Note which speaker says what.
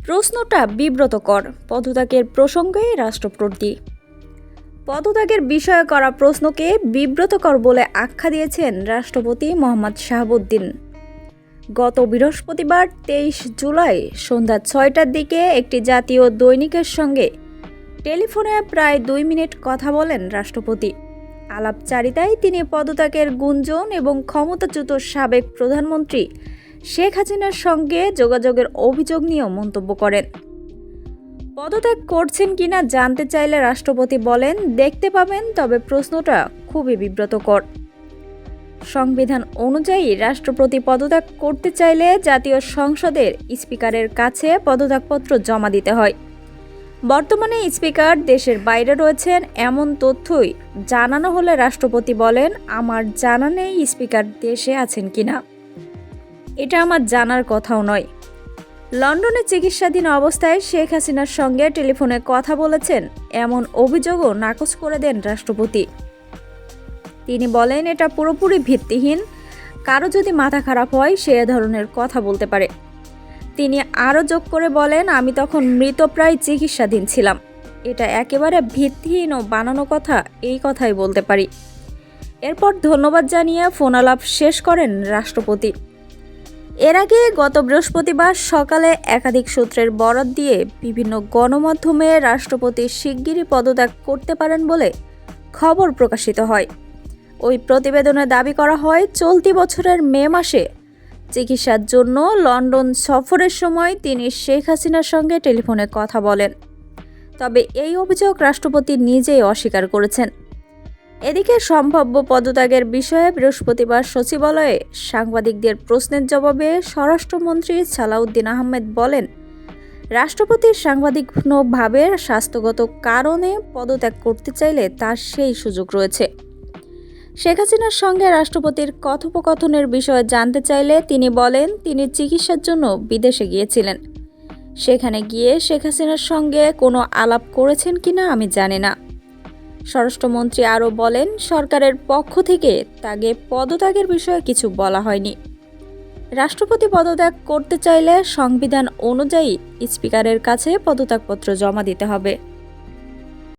Speaker 1: প্রশ্নটা বিব্রতকর। পদত্যাগের প্রসঙ্গে রাষ্ট্রপতি পদত্যাগের বিষয়ে করা প্রশ্নকে বিব্রতকর বলে আখ্যা দিয়েছেন রাষ্ট্রপতি মোহাম্মদ শাহাবুদ্দিন। গত বৃহস্পতিবার 23 জুলাই সন্ধ্যা 6টার দিকে একটি জাতীয় দৈনিকের সঙ্গে টেলিফোনে প্রায় 2 মিনিট কথা বলেন রাষ্ট্রপতি। আলাপচারিতায় তিনি পদত্যাগের গুঞ্জন এবং ক্ষমতাচ্যুত সাবেক প্রধানমন্ত্রী শেখ হাসিনার সঙ্গে যোগাযোগের অভিযোগ নিয়েও মন্তব্য করেন। পদত্যাগ করছেন কিনা জানতে চাইলে রাষ্ট্রপতি বলেন, দেখতে পাবেন, তবে প্রশ্নটা খুবই বিব্রতকর। সংবিধান অনুযায়ী রাষ্ট্রপতি পদত্যাগ করতে চাইলে জাতীয় সংসদের স্পিকারের কাছে পদত্যাগপত্র জমা দিতে হয়। বর্তমানে স্পিকার দেশের বাইরে রয়েছেন এমন তথ্যই জানানো হলে রাষ্ট্রপতি বলেন, আমার জানা নেই স্পিকার দেশে আছেন কিনা। এটা আমার জানার কথাও নয়। লন্ডনে চিকিৎসাধীন অবস্থায় শেখ হাসিনার সঙ্গে টেলিফোনে কথা বলেছেন এমন অভিযোগও নাকচ করে দেন রাষ্ট্রপতি। তিনি বলেন, এটা পুরোপুরি ভিত্তিহীন। কারো যদি মাথা খারাপ হয় সে এ ধরনের কথা বলতে পারে। তিনি আরও যোগ করে বলেন, আমি তখন মৃতপ্রায় চিকিৎসাধীন ছিলাম। এটা একেবারে ভিত্তিহীন ও বানানো কথা, এই কথাই বলতে পারি। এরপর ধন্যবাদ জানিয়ে ফোনালাপ শেষ করেন রাষ্ট্রপতি। এর আগে গত বৃহস্পতিবার সকালে একাধিক সূত্রের বরাত দিয়ে বিভিন্ন গণমাধ্যমে রাষ্ট্রপতি শিগগিরই পদত্যাগ করতে পারেন বলে খবর প্রকাশিত হয়। ওই প্রতিবেদনে দাবি করা হয়, চলতি বছরের মে মাসে চিকিৎসার জন্য লন্ডন সফরের সময় তিনি শেখ হাসিনার সঙ্গে টেলিফোনে কথা বলেন। তবে এই অভিযোগ রাষ্ট্রপতি নিজেই অস্বীকার করেছেন। এদিকে সম্ভাব্য পদত্যাগের বিষয়ে বৃহস্পতিবার সচিবালয়ে সাংবাদিকদের প্রশ্নের জবাবে স্বরাষ্ট্রমন্ত্রী সালাউদ্দিন আহমেদ বলেন, রাষ্ট্রপতির সাংবিধানিকভাবে স্বাস্থ্যগত কারণে পদত্যাগ করতে চাইলে তার সেই সুযোগ রয়েছে। শেখ হাসিনার সঙ্গে রাষ্ট্রপতির কথোপকথনের বিষয়ে জানতে চাইলে তিনি বলেন, তিনি চিকিৎসার জন্য বিদেশে গিয়েছিলেন। সেখানে গিয়ে শেখ হাসিনার সঙ্গে কোনো আলাপ করেছেন কিনা আমি জানি না। স্বরাষ্ট্রমন্ত্রী আরও বলেন, সরকারের পক্ষ থেকে তাকে পদত্যাগের বিষয়ে কিছু বলা হয়নি। রাষ্ট্রপতি পদত্যাগ করতে চাইলে সংবিধান অনুযায়ী স্পিকারের কাছে পদত্যাগপত্র জমা দিতে হবে।